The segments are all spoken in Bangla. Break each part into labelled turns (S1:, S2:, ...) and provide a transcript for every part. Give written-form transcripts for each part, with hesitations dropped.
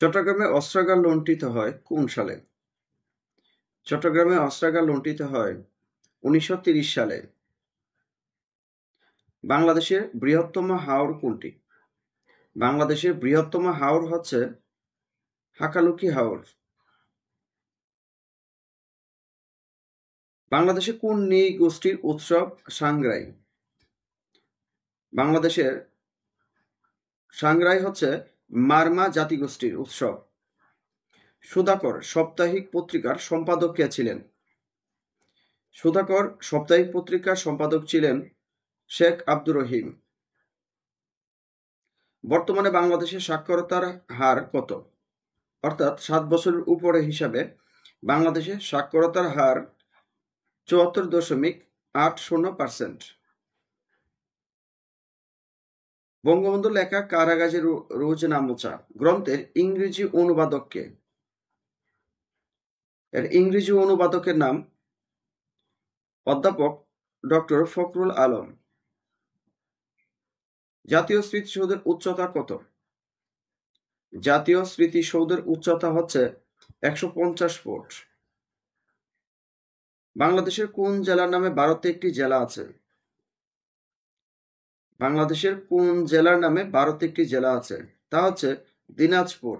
S1: চট্টগ্রামে অস্ত্রাগার লুণ্ঠিত হয় কোন সালে? চট্টগ্রামে অস্ত্রাগার লুণ্ঠিত হয় ১৯৩০ সালে। বাংলাদেশের বৃহত্তম হাওর কোনটি? বাংলাদেশের বৃহত্তম হাওর হচ্ছে হাকালুকি হাওর। বাংলাদেশে কোন নৃগোষ্ঠীর উৎসব সাংগ্রাই? বাংলাদেশের সাংগ্রাই হচ্ছে মারমা জাতিগোষ্ঠীর উৎসব। সুধাকর সাপ্তাহিক পত্রিকার সম্পাদক কে ছিলেন? সুধাকর সাপ্তাহিক পত্রিকার সম্পাদক ছিলেন শেখ আব্দুর রহিম। বর্তমানে বাংলাদেশের সাক্ষরতার হার কত? অর্থাৎ 7 বছরের উপরে হিসাবে বাংলাদেশে সাক্ষরতার হার ৭৪.৮০%। বঙ্গবন্ধুর লেখা কারাগাজে রোজনামচা গ্রন্থের ইংরেজি অনুবাদক কে? এর ইংরেজি অনুবাদকের নাম অধ্যাপক ডক্টর ফখরুল আলম। জাতীয় স্মৃতিসৌধের উচ্চতা কত? জাতীয় স্মৃতিসৌধের উচ্চতা হচ্ছে ১৫০ ফুট। বাংলাদেশের কোন জেলার নামে ভারতে একটি জেলা আছে? বাংলাদেশের কোন জেলার নামে ভারতে একটি জেলা আছে? তা হচ্ছে দিনাজপুর।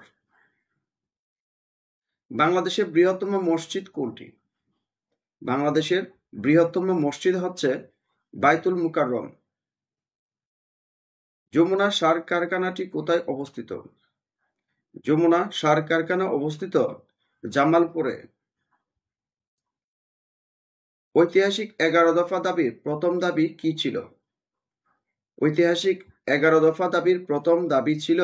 S1: বাংলাদেশের বৃহত্তম মসজিদ কোনটি? বাংলাদেশের বৃহত্তম মসজিদ হচ্ছে বাইতুল মুকাররম। যমুনা সার কারখানাটি কোথায় অবস্থিত? যমুনা সার কারখানা অবস্থিত জামালপুরে। ঐতিহাসিক 11 দফা দাবির প্রথম দাবি কি ছিল? ঐতিহাসিক 11 দফা দাবির প্রথম দাবি ছিল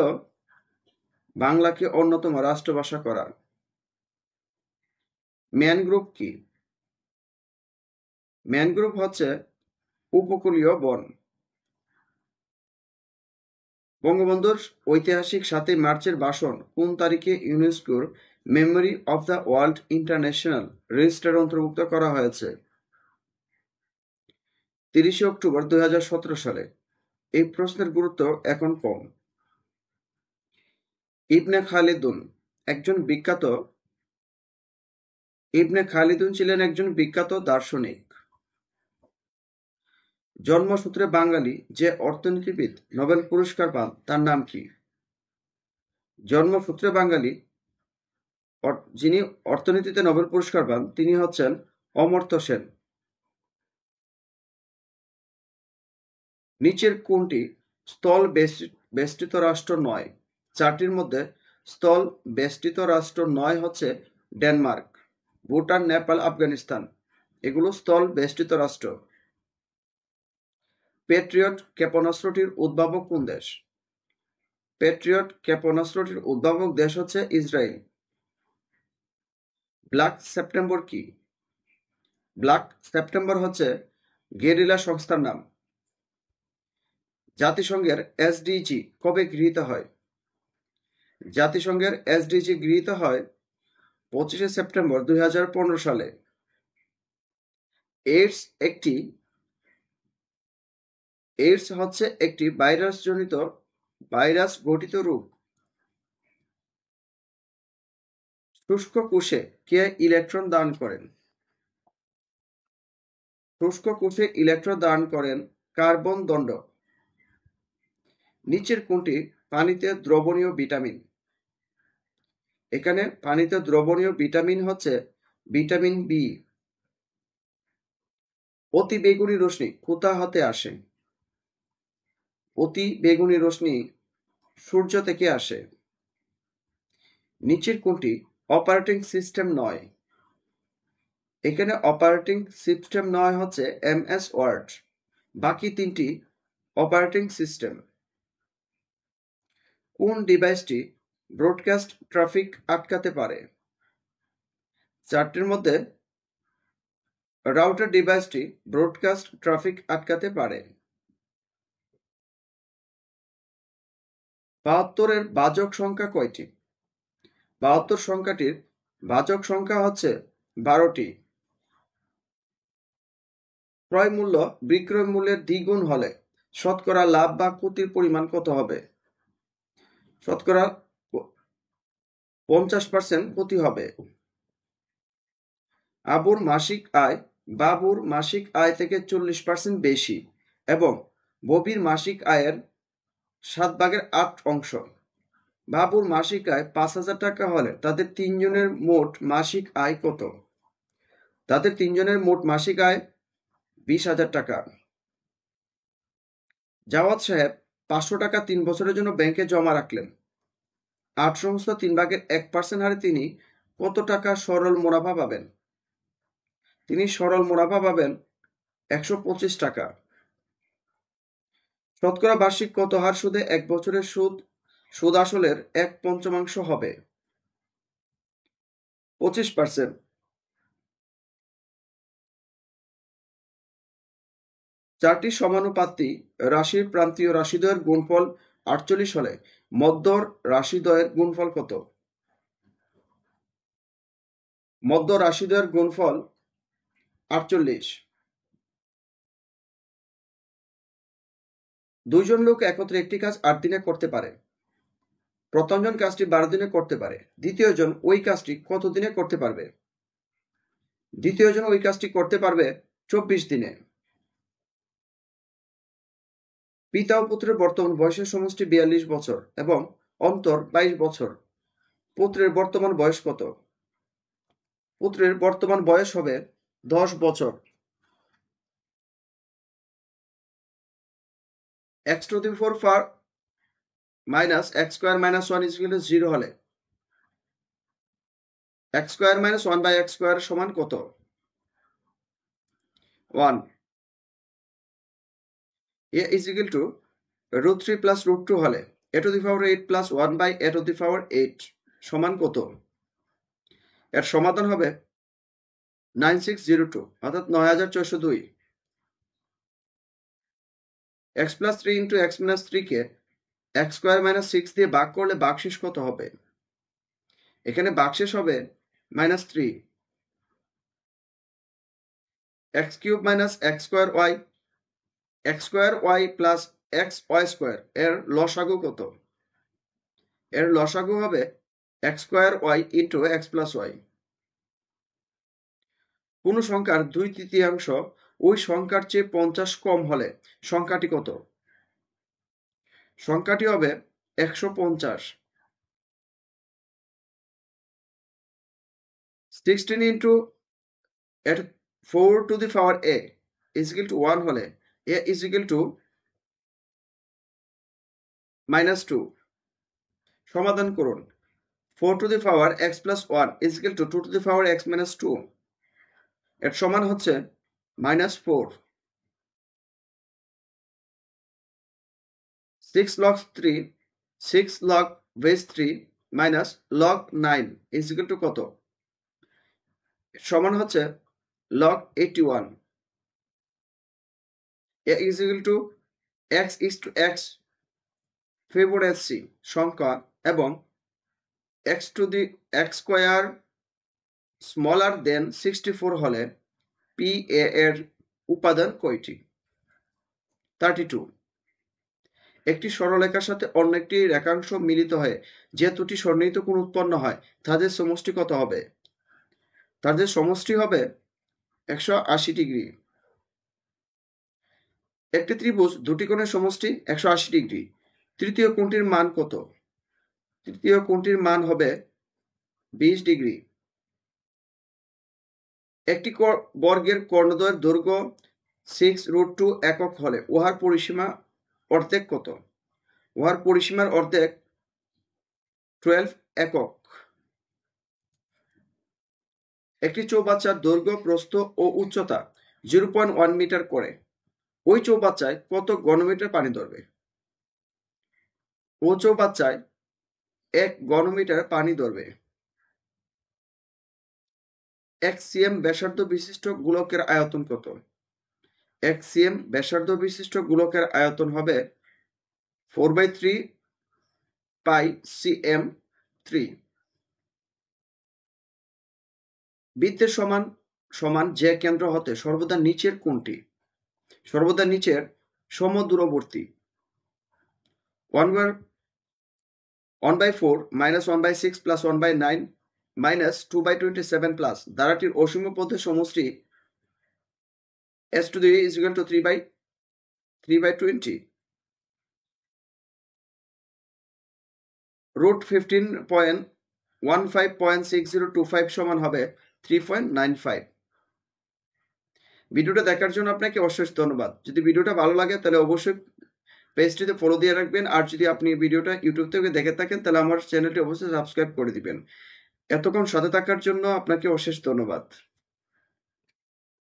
S1: বাংলাকে অন্যতম রাষ্ট্রভাষা করা। ম্যানগ্রোভ কি? ম্যানগ্রোভ হচ্ছে উপকূলীয় বন। বঙ্গবন্ধুর ঐতিহাসিক ৭ই মার্চের ভাষণ কোন তারিখে ইউনেস্কোর memory of the world international রেজিস্টারে অন্তর্ভুক্ত করা হয়েছে? ৩০ অক্টোবর ২০১৭ সালে। এই প্রশ্নের গুরুত্ব এখন কম। ইবনে খালিদুন ছিলেন একজন বিখ্যাত দার্শনিক। জন্মসূত্রে বাঙালি যে অর্থনীতিবিদ নোবেল পুরস্কার পান তার নাম কি? জন্মসূত্রে বাঙালি যিনি অর্থনীতিতে নোবেল পুরস্কার পান তিনি হচ্ছেন অমর্ত্য সেন। নিচের কোনটি স্থল বেষ্টিত রাষ্ট্র নয়? 4টির মধ্যে স্থল বেষ্টিত রাষ্ট্র নয় হচ্ছে ডেনমার্ক, ভুটান, নেপাল, আফগানিস্তান। এগুলো স্থল বেষ্টিত রাষ্ট্র। প্যাট্রিয়ট ক্ষেপণাস্ত্রটির উদ্ভাবক কোন দেশ? প্যাট্রিয়ট ক্ষেপণাস্ত্রটির উদ্ভাবক দেশ হচ্ছে ইসরায়েল। ব্ল্যাক সেপ্টেম্বর কি? ব্ল্যাক সেপ্টেম্বর হচ্ছে গেরিলা সংস্থার নাম। জাতিসংঘের এসডিজি কবে গৃহীত হয়? জাতিসংঘের এসডিজি গৃহীত হয় 25শে সেপ্টেম্বর 2015 সালে। এইডস হচ্ছে একটি ভাইরাস ঘটিত রোগ। শুষ্ক কোষে কে ইলেকট্রন দান করেন? শুষ্ক কোষে ইলেকট্রন দান করেন কার্বন দণ্ড। নিচের কোনটি পানিতে দ্রবণীয় ভিটামিন? এখানে পানিতে দ্রবণীয় ভিটামিন হচ্ছে ভিটামিন বি। অতি বেগুনি রশ্মি কোথা হতে আসে? অতি বেগুনি রশ্মি সূর্য থেকে আসে। নিচের কোনটি অপারেটিং সিস্টেম নয়? এখানে অপারেটিং সিস্টেম নয় হচ্ছে এমএস ওয়ার্ড। বাকি 3টি অপারেটিং সিস্টেম। কোন ডিভাইসটি ব্রডকাস্ট ট্রাফিক আটকাতে পারে? 4টির মধ্যে রাউটার ডিভাইসটি ব্রডকাস্ট ট্রাফিক আটকাতে পারে। ৭২-এর ভাজক সংখ্যা কয়টি? ৭২ সংখ্যাটির ভাজক সংখ্যা হচ্ছে 12টি। ক্রয় মূল্য বিক্রয় মূল্যের দ্বিগুণ হলে শতকরা লাভ বা ক্ষতির পরিমাণ কত হবে? শতকরা 50% ক্ষতি হবে। বাবুর মাসিক আয় থেকে 40% বেশি এবং ববির মাসিক আয়ের 7/8 অংশ। বাবুর মাসিক আয় 5,000 টাকা হলে তাদের তিনজনের মোট মাসিক আয় কত? তাদের তিনজনের মোট মাসিক আয় 20,000 টাকা। জাওয়াদ সাহেব 500 টাকা 3 বছরের জন্য ব্যাংকে জমা রাখলেন। 8/3 হারে তিনি কত টাকা সরল মুনাফা পাবেন? তিনি সরল মুনাফা পাবেন 125 টাকা। শতকরা বার্ষিক কত হার সুদে 1 বছরের সুদ আসলের 1/5 হবে? 25%। চারটি সমানুপাতি রাশির প্রান্তীয় রাশিদ্বয়ের গুণফল 48 হলে মধ্য রাশিদ্বয়ের গুণফল কত? মধ্য রাশিদ্বয়ের গুণফল 48। দুইজন লোক একত্রে একটি কাজ 8 দিনে করতে পারে। প্রথমজন কাজটি 12 দিনে করতে পারে। দ্বিতীয়জন ওই কাজটি কত দিনে করতে পারবে? দ্বিতীয়জন ওই কাজটি করতে পারবে 24 দিনে। পিতা ও পুত্রের বর্তমান বয়সের সমষ্টি 42 বছর এবং অন্তর 22 বছর। পুত্রের বর্তমান বয়স কত? পুত্রের বর্তমান বয়স হবে 10 বছর। x to the 4 minus x square minus 1 is equal to 0 হলে x square minus 1 by x square সমান কত? 1. a is equal to root 3 plus root 2 হলে a to the power 8 plus 1 by a to the power 8 সমান কত? এর সমাধান হবে 9602 অর্থাৎ 9402। x plus 3 into x minus 3 কে x square minus 6 দিয়ে ভাগ করলে ভাগশেষ কত হবে? এখানে ভাগশেষ হবে -3। x cube minus x square y plus x y square এর লসাগু কত? এর লসাগু হবে x square y into x plus y। কোন সংখ্যার 2/3 ওই সংখ্যার চেয়ে 50 কম হলে সংখ্যাটি কত? সংখ্যাটি হবে 150। 16 into 4 to the power a is equal to 1 হলে a is equal to -2। সমাধান করুন। 4 to the power x plus 1 is equal to 2 to the power x minus 2। এর সমান হচ্ছে -4। 6 log 3 6 log base 3 minus log 9 is equal to কত? সমান হচ্ছে log 81। a is equal to x is to x Fibonacci সংখ্যা এবং x to the x square smaller than 64 হলে pa এর উপাদান কয়টি? 32। একটি সরলরেখার সাথে অন্য একটি রেখাংশ মিলিত হয়ে যে দুটি সন্নিহিত কোণ উৎপন্ন হয় তাদের সমষ্টি কত হবে? তাদের সমষ্টি হবে 180 ডিগ্রি। একটি ত্রিভুজ দুটি কোণের সমষ্টি 180 ডিগ্রি। তৃতীয় কোণটির মান কত? তৃতীয় কোণটির মান হবে 20 ডিগ্রি। একটি বর্গের কর্ণদ্বয়ের দৈর্ঘ্য 6√2 একক হলে উহার পরিসীমা অর্ধেক কত? উহার পরিসীমার অর্ধেক 12 একক। একটি চৌবাচ্চার দৈর্ঘ্য প্রস্থ ও উচ্চতা 0.1 মিটার করে ওই চৌবাচ্চায় কত ঘনমিটার পানি ধরবে? ও চৌবাচ্চায় 1 ঘনমিটার পানি ধরবে। 1 cm ব্যাসার্ধ বিশিষ্ট গোলকের আয়তন কত? 1 cm ব্যাসার্ধ বিশিষ্ট গোলকের আয়তন হবে 4/3 পাই cm3। বৃত্তের সমান যে কেন্দ্র হতে সর্বদা নিচের কোণটি? সর্বদা নিচের সমদূরবর্তী। 1/4 minus 1/6 plus 1/9 minus 2/27 plus ধারাটির অসীম পদের সমষ্টি s to the is equal to 3/20. root 15.15.6025 সমান হবে 3.95. ভিডিওটা দেখার জন্য আপনাকে অশেষ ধন্যবাদ। যদি ভিডিওটা ভালো লাগে তাহলে অবশ্যই পেজটিতে ফলো দিয়ে রাখবেন, আর যদি আপনি ভিডিওটা ইউটিউব থেকে দেখে থাকেন তাহলে আমার চ্যানেলটি অবশ্যই সাবস্ক্রাইব করে দিবেন। এতক্ষণ সাথে থাকার জন্য আপনাকে অশেষ ধন্যবাদ।